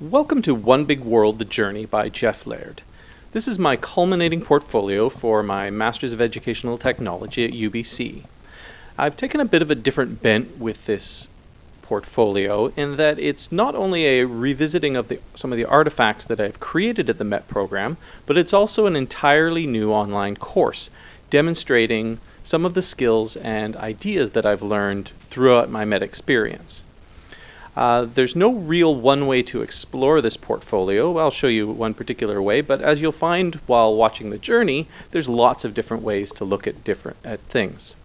Welcome to One Big World: The Journey by Jeff Laird. This is my culminating portfolio for my Masters of Educational Technology at UBC. I've taken a bit of a different bent with this portfolio in that it's not only a revisiting of some of the artifacts that I've created at the MET program, but it's also an entirely new online course demonstrating some of the skills and ideas that I've learned throughout my MET experience. There's no real one way to explore this portfolio. I'll show you one particular way, but as you'll find while watching the journey, there's lots of different ways to look at things.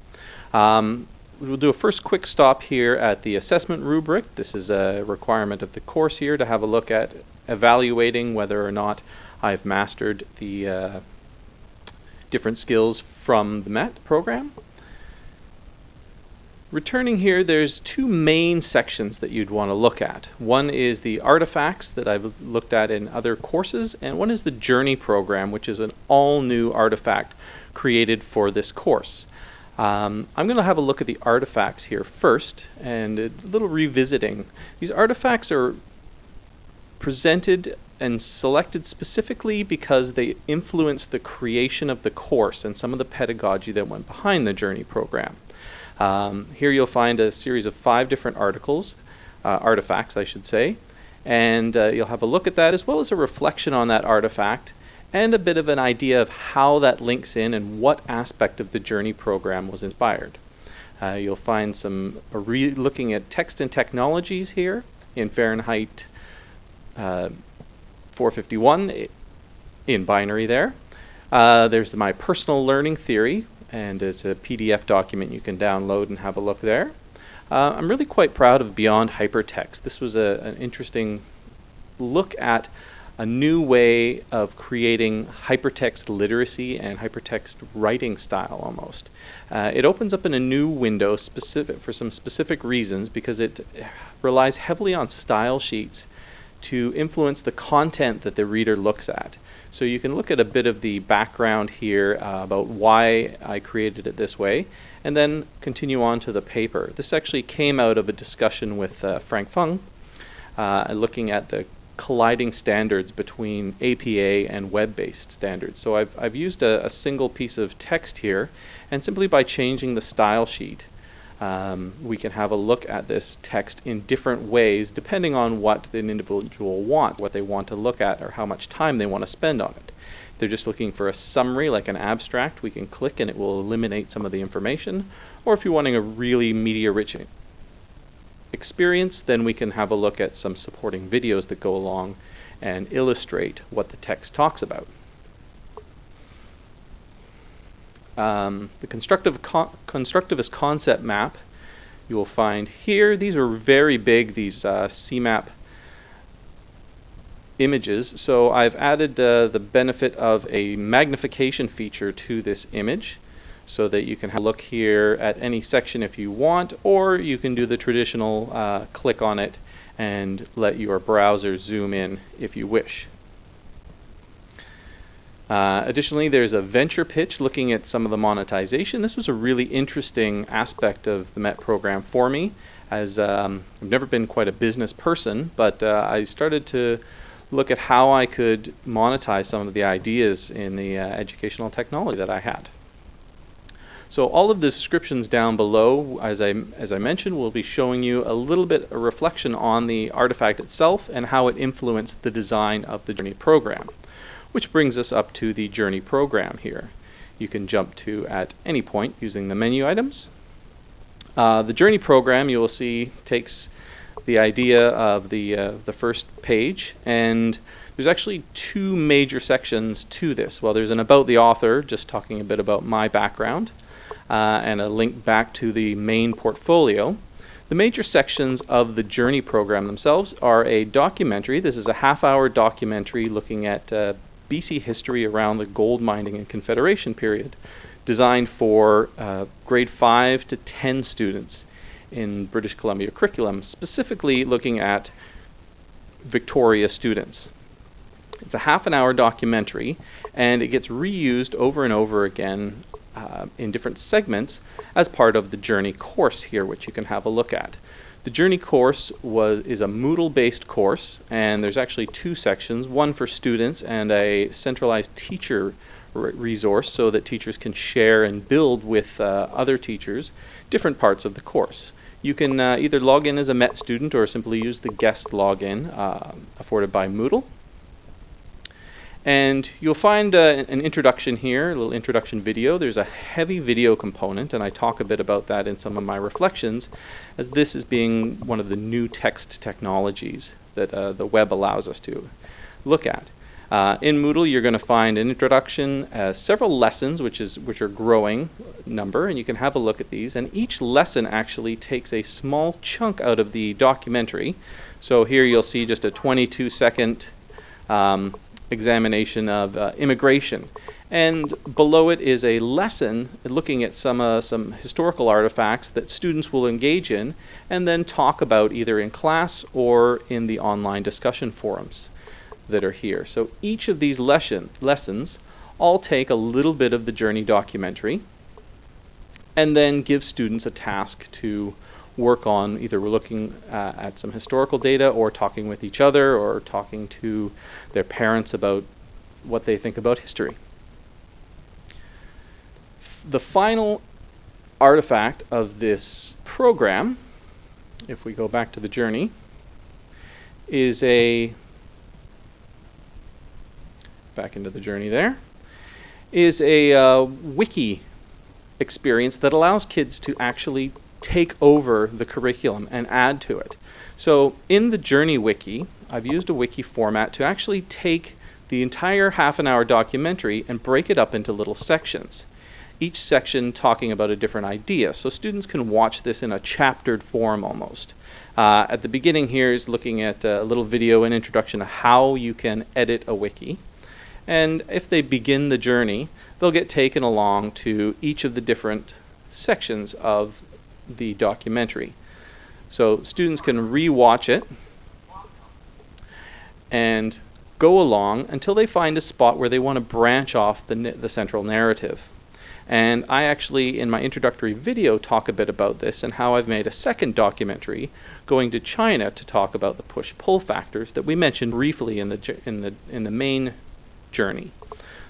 We'll do a first quick stop here at the assessment rubric. This is a requirement of the course here to have a look at evaluating whether or not I've mastered the different skills from the MET program. Returning here, there's two main sections that you'd want to look at. One is the artifacts that I've looked at in other courses, and one is the Journey program, which is an all-new artifact created for this course. I'm going to have a look at the artifacts here first, and a little revisiting. These artifacts are presented and selected specifically because they influence the creation of the course and some of the pedagogy that went behind the Journey program. Here you'll find a series of 5 different artifacts, I should say, and you'll have a look at that as well as a reflection on that artifact and a bit of an idea of how that links in and what aspect of the Journey program was inspired. You'll find some looking at text and technologies here in Fahrenheit 451 in binary there. There's my personal learning theory, and it's a PDF document you can download and have a look there. I'm really quite proud of Beyond Hypertext. This was an interesting look at a new way of creating hypertext literacy and hypertext writing style almost. It opens up in a new window for some specific reasons because it relies heavily on style sheets to influence the content that the reader looks at. So you can look at a bit of the background here about why I created it this way, and then continue on to the paper. This actually came out of a discussion with Frank Fung, looking at the colliding standards between APA and web-based standards. So I've used a single piece of text here, and simply by changing the style sheet, we can have a look at this text in different ways depending on what an individual wants, what they want to look at, or how much time they want to spend on it. If they're just looking for a summary like an abstract, we can click and it will eliminate some of the information. Or if you're wanting a really media-rich experience, then we can have a look at some supporting videos that go along and illustrate what the text talks about. The constructivist concept map you will find here. These are very big, these CMAP images, so I've added the benefit of a magnification feature to this image so that you can have a look here at any section if you want, or you can do the traditional click on it and let your browser zoom in if you wish. Additionally, there's a venture pitch looking at some of the monetization. This was a really interesting aspect of the MET program for me, as I've never been quite a business person, but I started to look at how I could monetize some of the ideas in the educational technology that I had. So all of the descriptions down below, as I mentioned, will be showing you a little bit of reflection on the artifact itself and how it influenced the design of the Journey program. Which brings us up to the Journey program here. You can jump to at any point using the menu items. The Journey program, you will see, takes the idea of the first page, and there's actually 2 major sections to this. Well, there's an about the author, just talking a bit about my background, and a link back to the main portfolio. The major sections of the Journey program themselves are a documentary. This is a half-hour documentary looking at BC history around the gold mining and Confederation period, designed for grade 5 to 10 students in British Columbia curriculum, specifically looking at Victoria students. It's a half-an-hour documentary, and it gets reused over and over again in different segments as part of the Journey course here, which you can have a look at. The Journey course is a Moodle-based course, and there's actually two sections, one for students and a centralized teacher resource so that teachers can share and build with other teachers different parts of the course. You can either log in as a MET student or simply use the guest login afforded by Moodle. And you'll find an introduction here, a little introduction video. There's a heavy video component, and I talk a bit about that in some of my reflections, as this is being one of the new text technologies that the web allows us to look at. In Moodle, you're going to find an introduction, several lessons, which are growing number, and you can have a look at these. And each lesson actually takes a small chunk out of the documentary. So here you'll see just a 22-second examination of immigration, and below it is a lesson looking at some historical artifacts that students will engage in and then talk about either in class or in the online discussion forums that are here. So each of these lessons all take a little bit of the Journey documentary and then give students a task to work on. Either we're looking at some historical data or talking with each other or talking to their parents about what they think about history. The final artifact of this program, if we go back to the Journey, is back into the Journey there, is a wiki experience that allows kids to actually take over the curriculum and add to it. So in the Journey wiki, I've used a wiki format to actually take the entire half-an-hour documentary and break it up into little sections, each section talking about a different idea. So students can watch this in a chaptered form almost. At the beginning here is looking at a little video, an introduction to how you can edit a wiki. And if they begin the Journey, they'll get taken along to each of the different sections of the documentary. So students can re-watch it and go along until they find a spot where they want to branch off the central narrative. And I actually, in my introductory video, talk a bit about this and how I've made a second documentary going to China to talk about the push-pull factors that we mentioned briefly in the main Journey.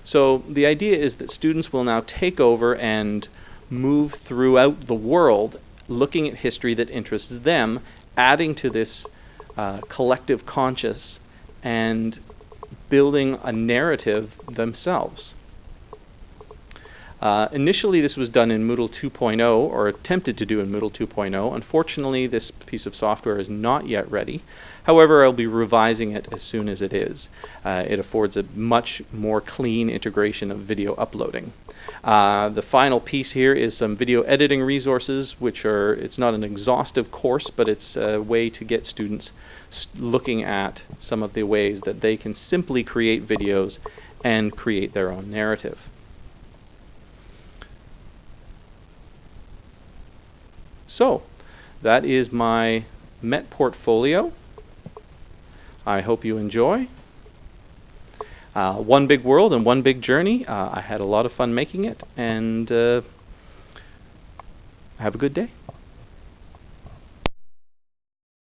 So the idea is that students will now take over and move throughout the world looking at history that interests them, adding to this collective conscious and building a narrative themselves. Initially this was done in Moodle 2.0, or attempted to do in Moodle 2.0. Unfortunately, this piece of software is not yet ready. However, I'll be revising it as soon as it is. It affords a much more clean integration of video uploading. The final piece here is some video editing resources, it's not an exhaustive course, but it's a way to get students looking at some of the ways that they can simply create videos and create their own narrative. So, that is my MET portfolio. I hope you enjoy. One big world and one big journey. I had a lot of fun making it, and have a good day.